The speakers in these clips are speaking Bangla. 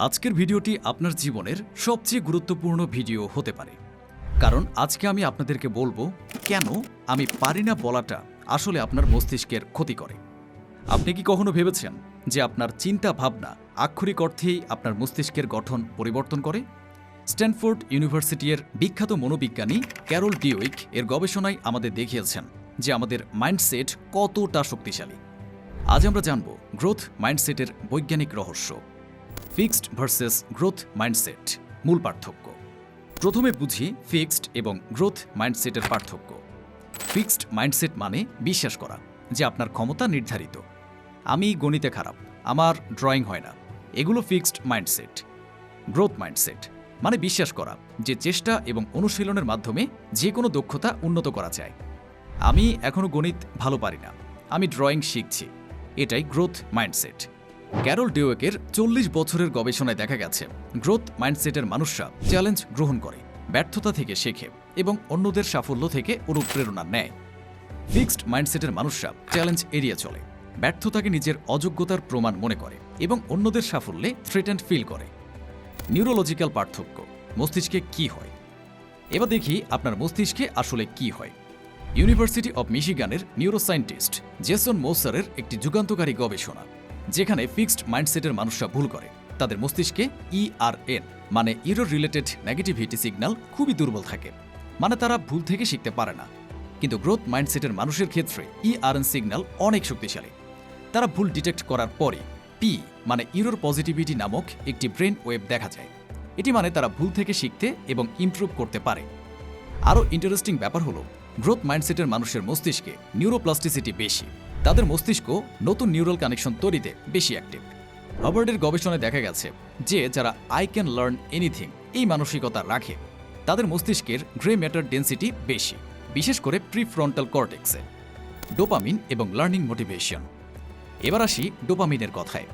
আজকের ভিডিওটি আপনার জীবনের সবচেয়ে গুরুত্বপূর্ণ ভিডিও হতে পারে, কারণ আজকে আমি আপনাদেরকে বলবো কেন আমি পারি না বলাটা আসলে আপনার মস্তিষ্কের ক্ষতি করে। আপনি কি কখনো ভেবেছেন যে আপনার চিন্তা ভাবনা আক্ষরিক অর্থেই আপনার মস্তিষ্কের গঠন পরিবর্তন করে? স্ট্যানফোর্ড ইউনিভার্সিটির বিখ্যাত মনোবিজ্ঞানী ক্যারল ডিউইক এর গবেষণায় আমাদের দেখিয়েছেন যে আমাদের মাইন্ডসেট কতটা শক্তিশালী। আজ আমরা জানব গ্রোথ মাইন্ডসেটের বৈজ্ঞানিক রহস্য, ফিক্সড ভার্সেস গ্রোথ মাইন্ডসেট, মূল পার্থক্য। প্রথমে বুঝি ফিক্সড এবং গ্রোথ মাইন্ডসেটের পার্থক্য। ফিক্সড মাইন্ডসেট মানে বিশ্বাস করা যে আপনার ক্ষমতা নির্ধারিত। আমি গণিতে খারাপ, আমার ড্রয়িং হয় না, এগুলো ফিক্সড মাইন্ডসেট। গ্রোথ মাইন্ডসেট মানে বিশ্বাস করা যে চেষ্টা এবং অনুশীলনের মাধ্যমে যে কোনো দক্ষতা উন্নত করা যায়। আমি এখনও গণিত ভালো পারি না, আমি ড্রয়িং শিখছি, এটাই গ্রোথ মাইন্ডসেট। ক্যারল ডিউইকের 40 বছরের গবেষণায় দেখা গেছে গ্রোথ মাইন্ডসেটের মানুষরা চ্যালেঞ্জ গ্রহণ করে, ব্যর্থতা থেকে শেখে এবং অন্যদের সাফল্য থেকে অনুপ্রেরণা নেয়। ফিক্সড মাইন্ডসেটের মানুষরা চ্যালেঞ্জ এড়িয়ে চলে, ব্যর্থতাকে নিজের অযোগ্যতার প্রমাণ মনে করে এবং অন্যদের সাফল্যে থ্রেটেন্ড ফিল করে। নিউরোলজিক্যাল পার্থক্য, মস্তিষ্কে কি হয়? এবার দেখি আপনার মস্তিষ্কে আসলে কি হয়। ইউনিভার্সিটি অব মিশিগানের নিউরোসায়েন্টিস্ট জেসন মোসারের একটি যুগান্তকারী গবেষণা, যেখানে ফিক্সড মাইন্ডসেটের মানুষরা ভুল করে। তাদের মস্তিষ্কে ইআরএন মানে ইরর রিলেটেড নেগেটিভিটি সিগন্যাল খুবই দুর্বল থাকে, মানে তারা ভুল থেকে শিখতে পারে না। কিন্তু গ্রোথ মাইন্ডসেটের মানুষের ক্ষেত্রে ইআরএন সিগন্যাল অনেক শক্তিশালী। তারা ভুল ডিটেক্ট করার পরে পি মানে ইরর পজিটিভিটি নামক একটি ব্রেন ওয়েভ দেখা যায়। এটি মানে তারা ভুল থেকে শিখতে এবং ইমপ্রুভ করতে পারে। আরও ইন্টারেস্টিং ব্যাপার হলো গ্রোথ মাইন্ডসেটের মানুষের মস্তিষ্কে নিউরোপ্লাস্টিসিটি বেশি। তাদের মস্তিষ্ক নতুন নিউরাল কানেকশন তৈরিতে বেশি অ্যাক্টিভ। হার্ভার্ডের গবেষণায় দেখা গেছে যে যারা আই ক্যান লার্ন এনিথিং এই মানসিকতা রাখে তাদের মস্তিষ্কের গ্রে ম্যাটার ডেন্সিটি বেশি, বিশেষ করে প্রিফ্রন্টাল কর্টেক্সে। ডোপামিন এবং লার্নিং মোটিভেশন। এবার আসি ডোপামিনের কথায়।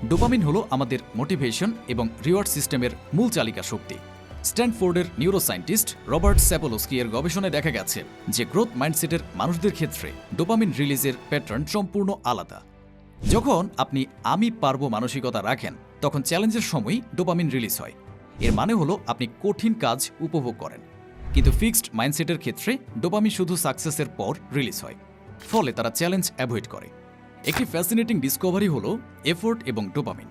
ডোপামিন হলো আমাদের মোটিভেশন এবং রিওয়ার্ড সিস্টেমের মূল চালিকা শক্তি। স্ট্যানফোর্ডের নিউরোসায়েন্টিস্ট রবার্ট স্যাপোলস্কি এর গবেষণায় দেখা গেছে যে গ্রোথ মাইন্ডসেটের মানুষদের ক্ষেত্রে ডোপামিন রিলিজের প্যাটার্ন সম্পূর্ণ আলাদা। যখন আপনি আমি পারবো মানসিকতা রাখেন তখন চ্যালেঞ্জের সময়ই ডোপামিন রিলিজ হয়। এর মানে হলো আপনি কঠিন কাজ উপভোগ করেন। কিন্তু ফিক্সড মাইন্ডসেটের ক্ষেত্রে ডোপামিন শুধু সাকসেসের পর রিলিজ হয়, ফলে তারা চ্যালেঞ্জ অ্যাভয়েড করে। একটি ফ্যাসিনেটিং ডিসকভারি হলো এফোর্ট এবং ডোপামিন।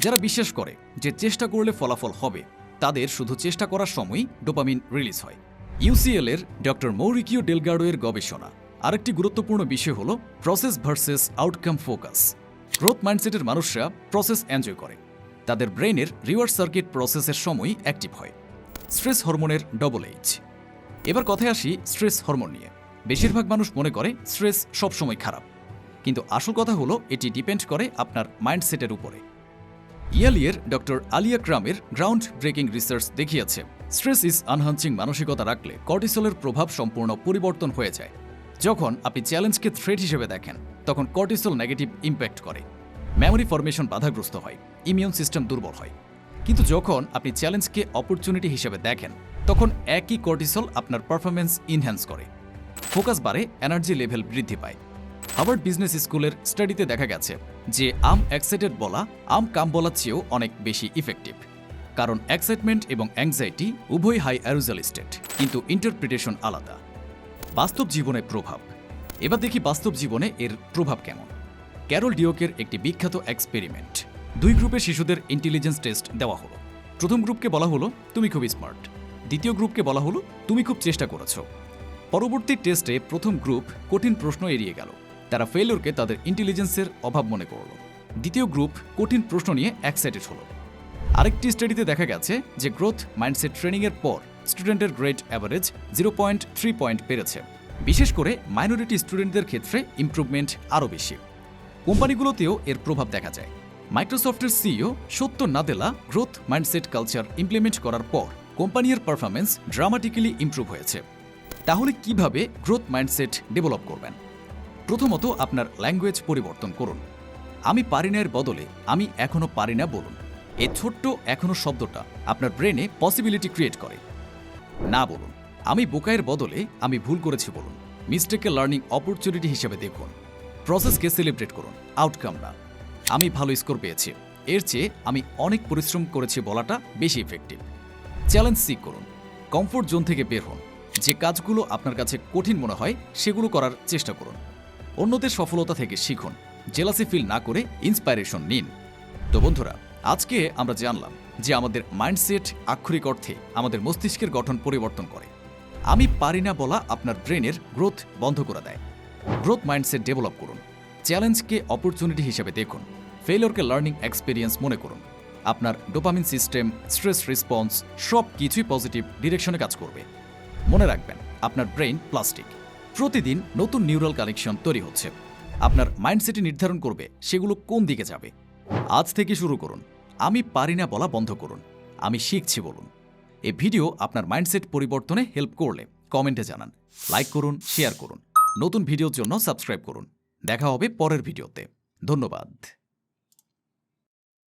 যারা বিশ্বাস করে যে চেষ্টা করলে ফলাফল হবে তাদের শুধু চেষ্টা করার সময়ই ডোপামিন রিলিজ হয়। ইউসিএল এর ডক্টর মৌরিকিও ডেলগাডো এর গবেষণা আরেকটি গুরুত্বপূর্ণ বিষয় হলো process versus outcome focus. Growth মাইন্ডসেটের মানুষরা প্রসেস এনজয় করে, তাদের ব্রেনের রিওয়ার্ড সার্কিট প্রসেসের সময়ই অ্যাক্টিভ হয়। স্ট্রেস হরমোনের ডবল এইচ। এবার কথায় আসি স্ট্রেস হরমোন নিয়ে। বেশিরভাগ মানুষ মনে করে স্ট্রেস সবসময় খারাপ, কিন্তু আসল কথা হলো এটি ডিপেন্ড করে আপনার মাইন্ডসেটের উপরে। ইয়ালিয়ের ডক্টর আলিয়া ক্রামের গ্রাউন্ড ব্রেকিং রিসার্চ দেখিয়েছে স্ট্রেস ইজ আনহান্সিং মানসিকতা রাখলে কর্টিসলের প্রভাব সম্পূর্ণ পরিবর্তন হয়ে যায়। যখন আপনি চ্যালেঞ্জকে থ্রেট হিসেবে দেখেন তখন কর্টিসল নেগেটিভ ইম্প্যাক্ট করে, মেমোরি ফরমেশন বাধাগ্রস্ত হয়, ইমিউন সিস্টেম দুর্বল হয়। কিন্তু যখন আপনি চ্যালেঞ্জকে অপরচুনিটি হিসেবে দেখেন তখন একই কর্টিসল আপনার পারফরমেন্স ইনহ্যান্স করে, ফোকাস বাড়ে, এনার্জি লেভেল বৃদ্ধি পায়। হার্ভার্ড বিজনেস স্কুলের স্টাডিতে দেখা গেছে যে আম এক্সাইটেড বলা আম কাম বলার চেয়েও অনেক বেশি ইফেক্টিভ, কারণ এক্সাইটমেন্ট এবং অ্যাংজাইটি উভয় হাই অ্যারোজাল স্টেট, কিন্তু ইন্টারপ্রিটেশন আলাদা। বাস্তব জীবনে প্রভাব। এবার দেখি বাস্তব জীবনে এর প্রভাব কেমন। ক্যারল ডিউইকের একটি বিখ্যাত এক্সপেরিমেন্ট। 2 গ্রুপের শিশুদের ইন্টেলিজেন্স টেস্ট দেওয়া হলো। প্রথম গ্রুপকে বলা হলো তুমি খুব স্মার্ট, দ্বিতীয় গ্রুপকে বলা হলো তুমি খুব চেষ্টা করেছ। পরবর্তী টেস্টে প্রথম গ্রুপ কঠিন প্রশ্ন এড়িয়ে গেল, তারা ফেলিওরকে তাদের ইন্টেলিজেন্সের অভাব মনে করল। দ্বিতীয় গ্রুপ কঠিন প্রশ্ন নিয়ে এক্সাইটেড হলো। আরেকটি স্টাডিতে দেখা গেছে যে গ্রোথ মাইন্ডসেট ট্রেনিংয়ের পর স্টুডেন্টের গ্রেড অ্যাভারেজ 0.3 পয়েন্ট বেড়েছে। বিশেষ করে মাইনরিটি স্টুডেন্টদের ক্ষেত্রে ইমপ্রুভমেন্ট আরও বেশি। কোম্পানিগুলোতেও এর প্রভাব দেখা যায়। মাইক্রোসফটের সিইও সত্য Nadella growth mindset culture implement করার পর কোম্পানির পারফরমেন্স ড্রামাটিক্যালি ইমপ্রুভ হয়েছে। তাহলে কিভাবে গ্রোথ মাইন্ডসেট ডেভেলপ করবেন? প্রথমত আপনার ল্যাঙ্গুয়েজ পরিবর্তন করুন। আমি পারি না এর বদলে আমি এখনো পারি না বলুন। এই ছোট্ট এখনো শব্দটা আপনার ব্রেনে পসিবিলিটি ক্রিয়েট করে। না বলুন। আমি বোকায়ের বদলে আমি ভুল করেছি বলুন। মিস্টেককে লার্নিং অপরচুনিটি হিসেবে দেখুন। প্রসেসকে সেলিব্রেট করুন, আউটকাম না। আমি ভালো স্কোর পেয়েছি, এর চেয়ে আমি অনেক পরিশ্রম করেছি বলাটা বেশি ইফেক্টিভ। চ্যালেঞ্জ সিক করুন, কমফোর্ট জোন থেকে বের হন, যে কাজগুলো আপনার কাছে কঠিন মনে হয় সেগুলো করার চেষ্টা করুন। অন্যদের সফলতা থেকে শিখুন, জেলাসি ফিল না করে ইন্সপাইরেশন নিন। তো বন্ধুরা, আজকে আমরা জানলাম যে আমাদের মাইন্ডসেট আক্ষরিক অর্থে আমাদের মস্তিষ্কের গঠন পরিবর্তন করে। আমি পারি না বলা আপনার ব্রেনের গ্রোথ বন্ধ করে দেয়। গ্রোথ মাইন্ডসেট ডেভেলপ করুন, চ্যালেঞ্জকে অপরচুনিটি হিসেবে দেখুন, ফেলিওরকে লার্নিং এক্সপিরিয়েন্স মনে করুন। আপনার ডোপামিন সিস্টেম, স্ট্রেস রেসপন্স সব কিছুই পজিটিভ ডিরেকশনে কাজ করবে। মনে রাখবেন, আপনার ব্রেইন প্লাস্টিক, প্রতিদিন নতুন নিউরাল কানেকশন তৈরি হচ্ছে। আপনার মাইন্ডসেটই নির্ধারণ করবে সেগুলো কোন দিকে যাবে। আজ থেকে শুরু করুন, আমি পারি না বলা বন্ধ করুন, আমি শিখছি বলুন। এই ভিডিও আপনার মাইন্ডসেট পরিবর্তনে হেল্প করলে কমেন্টে জানান, লাইক করুন, শেয়ার করুন। নতুন ভিডিওর জন্য সাবস্ক্রাইব করুন। দেখা হবে পরের ভিডিওতে। ধন্যবাদ।